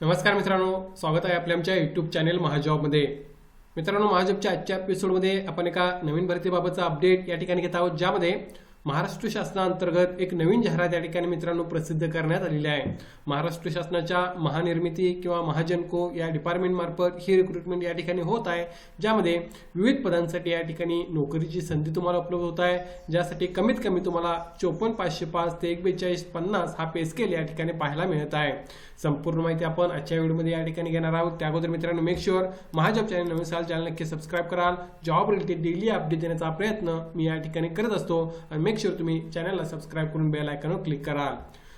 नमस्कार मित्रांनो, स्वागत आहे आपल्या आमच्या यूट्यूब चॅनल महाजॉबमध्ये। मित्रांनो, महाजॉबच्या आजच्या एपिसोडमध्ये आपण एका नवीन भरतीबाबतचा अपडेट या ठिकाणी घेत आहोत, ज्यामध्ये महाराष्ट्र शासनाअंतर्गत एक नवीन जाहिरात या ठिकाणी मित्रांनो प्रसिद्ध करण्यात आलेली आहे। महाराष्ट्र शासनाच्या महानिर्मिती किंवा महाजनको या डिपार्टमेंट मार्फत ही रिक्रुटमेंट या ठिकाणी होत आहे, ज्यामध्ये विविध पदांसाठी या ठिकाणी नोकरीची संधी तुम्हाला उपलब्ध होत आहे, ज्यासाठी कमीत कमी तुम्हाला 54,505 ते 41,50 हा पे स्केल या ठिकाणी पाहायला मिळत आहे। संपूर्ण माहिती आपण आजच्या व्हिडिओमध्ये या ठिकाणी घेणार आहोत। त्या अगोदर मित्रांनो, मेक शुअर महाजॉब चॅनल नवीन असाल चॅनल नक्की सबस्क्राइब कराल। जॉब रिलेटेड डेली अपडेट देण्याचा प्रयत्न मी या ठिकाणी करत असतो आणि मेक शुअर तुम्ही चॅनलला सबस्क्राइब करून बेल आयकॉनवर क्लिक कराल।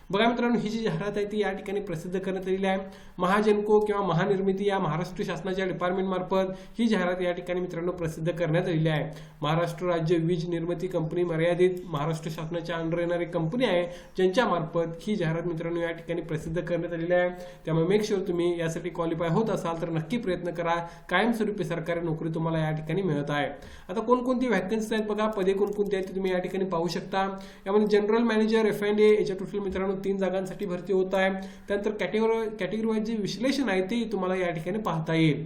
बघा मित्रांनो, ही जी जाहिरात आहे ती या ठिकाणी प्रसिद्ध करण्यात आलेली आहे। महाजनको किंवा महानिर्मिती या महाराष्ट्र शासनाच्या डिपार्टमेंट मार्फत ही जाहिरात या ठिकाणी मित्रांनो प्रसिद्ध करण्यात आलेली आहे। महाराष्ट्र राज्य वीज निर्मिती कंपनी मर्यादित महाराष्ट्र शासनाच्या अंडर येणारी कंपनी आहे, ज्यांच्या मार्फत ही जाहिरात मित्रांनो या ठिकाणी प्रसिद्ध करण्यात आलेली आहे। त्यामुळे मेक शुअर तुम्ही यासाठी क्वालिफाय होत असाल तर नक्की प्रयत्न करा। कायमस्वरूपी सरकारी नोकरी तुम्हाला या ठिकाणी मिळत आहे। आता कोणकोणती व्हॅकन्सी आहेत बघा, पदे कोणकोणती आहेत तुम्ही या ठिकाणी पाहू शकता। यामध्ये जनरल मॅनेजर F&A याच्या टोटल मित्रांनो 3 जागांसाठी भरती होत आहे। त्यानंतर कॅटेगरी वाईज जे विश्लेषण आहे ते तुम्हाला या ठिकाणी पाहता येईल।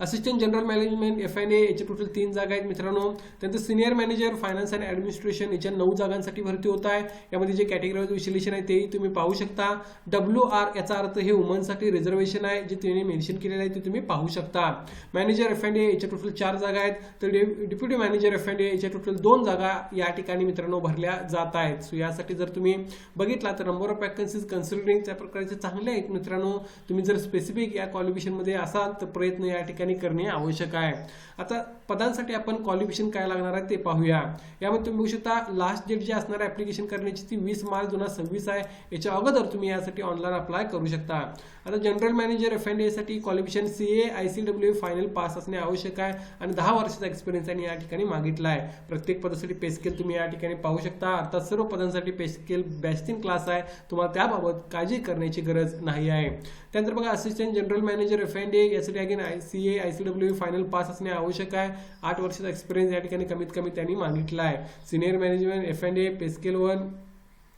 असिस्टंट जनरल मॅनेजमेंट F&A याचे टोटल 3 जागा आहेत मित्रांनो। त्यानंतर senior manager finance and administration याच्या 9 जागांसाठी भरती होत आहे। यामध्ये जे कॅटेगरी वाईज विश्लेषण आहे तेही तुम्ही पाहू शकता। WR याचा अर्थ हे वुमनसाठी रिझर्वेशन आहे, जे त्यांनी मेन्शन केलेलं आहे ते तुम्ही पाहू शकता। मॅनेजर F&A याच्या टोटल 4 जागा आहेत, तर डेप्युटी मॅनेजर F&A याच्या टोटल 2 जागा या ठिकाणी मित्रांनो भरल्या जात आहेत। सो यासाठी जर तुम्ही बघितला तर नंबर ऑफ वॅकन्सीज कन्सिडरिंग त्या प्रकारचे चांगले आहेत मित्रांनो। तुम्ही जर स्पेसिफिक या क्वालिफिकेशनमध्ये असाल तर प्रयत्न या ठिकाणी करणे आवश्यक आहे। आता पदांसाठी आपण क्वालिफिकेशन काय लागणार आहे ते पाहूया। यामध्ये तुम्ही बघू शकता लास्ट डेट जी असणार आहे ऍप्लिकेशन करण्याची ती 20 मार्च 2026 आहे। याच्या अगोदर तुम्ही यासाठी ऑनलाईन अप्लाय करू शकता। आता जनरल मॅनेजर F&A साठी qualification CA ICW final pass असणे आवश्यक आहे आणि 10 वर्षाचा एक्सपिरियन्स यांनी या ठिकाणी मागितला आहे। प्रत्येक पदासाठी पे स्केल तुम्ही या ठिकाणी पाहू शकता। अर्थात सर्व पदांसाठी पे स्केल बेस्ट इन क्लास आहे, तुम्हाला त्याबाबत काळजी करण्याची गरज नाही आहे। त्यानंतर बघा असिस्टंट जनरल मॅनेजर F&A यासाठी again CA ICW final pass असणे आवश्यक आहे। 8 वर्षाचा एक्सपिरियन्स या ठिकाणी कमीत कमी त्यांनी मागितला आहे। Senior management F&A pay scale 1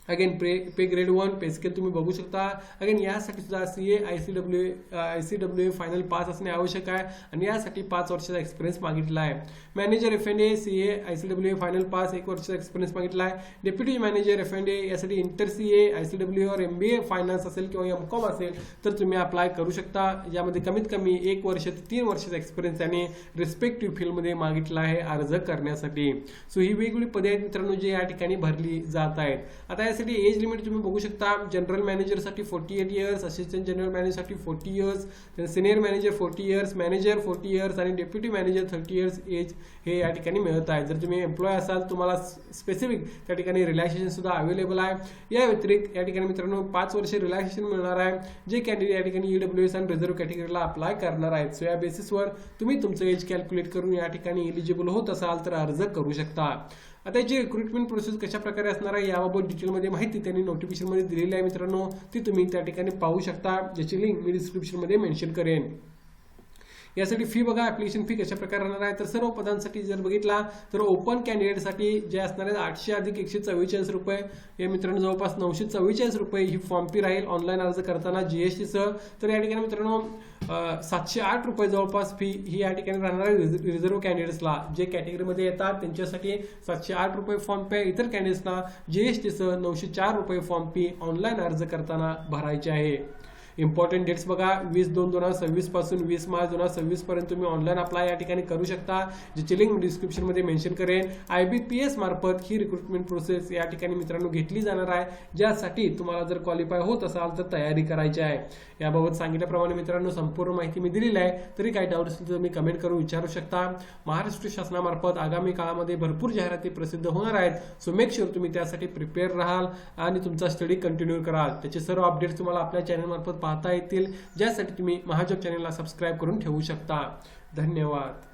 again pay grade 1 pay scale तुम्ही बघू शकता। अगेन यासाठी सुद्धा CA ICW फायनल पास असणे आवश्यक आहे आणि यासाठी 5 वर्षाचा एक्सपिरियन्स मागितला आहे। Manager F&A CA ICW final pass 1 वर्षाचा एक्सपिरियन्स मागितला आहे। डेप्युटी मॅनेजर F&A यासाठी इंटर CA ICW और MBA फायनान्स असेल किंवा MCOM असेल तर तुम्ही अप्लाय करू शकता। यामध्ये कमीत कमी 1 वर्ष ते 3 वर्षाचा एक्सपिरियन्स त्याने रिस्पेक्टिव्ह फील्डमध्ये मागितला आहे अर्ज करण्यासाठी। सो ही वेगवेगळी पदे आहेत मित्रांनो जे या ठिकाणी भरली जात आहेत। आता एज लिमिट तुम्ही बघू शकता। जनरल मॅनेजर साठी 48 इयर्स, असिस्टंट जनरल मॅनेजर साठी 40 years, senior manager 40 years, manager 40 years आणि डेप्युटी मॅनेजर 30 इयर्स एज हे या ठिकाणी मिळत आहे। जर तुम्ही एम्प्लॉय असाल तुम्हाला स्पेसिफिक त्या ठिकाणी रिलॅक्सेशन सुद्धा अवेलेबल आहे। या व्यतिरिक्त या ठिकाणी मित्रांनो 5 वर्ष रिलॅक्सेशन मिळणार आहे, जे कॅन्डिडेट या ठिकाणी EWS आणि रिझर्व्ह कॅटेगरीला अप्लाय करणार आहेत। सो या बेसिसवर तुम्ही तुमचं एज कॅल्क्युलेट करून या ठिकाणी एलिजिबल होत असाल तर अर्ज करू शकता। आता जी रिक्रुटमेंट प्रोसेस कशा प्रकारे असणार आहे याबाबत डिटेलमध्ये माहिती त्यांनी नोटिफिकेशनमध्ये दिलेली आहे मित्रांनो, ती तुम्ही त्या ठिकाणी पाहू शकता, ज्याची लिंक मी डिस्क्रिप्शनमध्ये मेन्शन करेन। यासाठी फी बघा, ऍप्लिकेशन फी कशा प्रकारे राहणार आहे तर सर्व पदांसाठी जर बघितला तर ओपन कॅन्डिडेटसाठी जे असणार आहे 800 अधिक 144 रुपये, हे मित्रांनो जवळपास 944 रुपये ही फॉर्म फी राहील ऑनलाईन अर्ज करताना GST सह। तर या ठिकाणी मित्रांनो 708 रुपये जवळपास फी ही या ठिकाणी राहणार आहे रिझर्व्ह कॅन्डिडेट्सला। जे कॅटेगरीमध्ये येतात त्यांच्यासाठी 708 रुपये फॉर्म पे, इतर कॅन्डिडेट्सना GST सह 904 रुपये फॉर्म फी ऑनलाईन अर्ज करताना भरायचे आहे। इम्पॉर्टंट डेट्स बघा, 20/2/2026 पासून 20 मार्च 2026 पर्यंत तुम्ही ऑनलाईन अप्लाय या ठिकाणी करू शकता, ज्याची लिंक डिस्क्रिप्शनमध्ये मेन्शन करेन। IBPS मार्फत ही रिक्रुटमेंट प्रोसेस या ठिकाणी मित्रांनो घेतली जाणार आहे, ज्यासाठी तुम्हाला जर क्वालिफाय होत असाल तर तयारी करायची आहे। याबाबत सांगितल्याप्रमाणे मित्रांनो संपूर्ण माहिती मी दिलेली आहे, तरी काही डाऊट असेल तर तुम्ही कमेंट करून विचारू शकता। महाराष्ट्र शासनामार्फत आगामी काळामध्ये भरपूर जाहिराती प्रसिद्ध होणार आहेत, सो मेक शुअर तुम्ही त्यासाठी प्रिपेअर राहाल आणि तुमचा स्टडी कंटिन्यू कराल। त्याचे सर्व अपडेट्स तुम्हाला आपल्या चॅनलमार्फत पाहता येतील, ज्यासाठी तुम्ही महाजॉब चॅनलला सबस्क्राइब करून ठेवू शकता। धन्यवाद।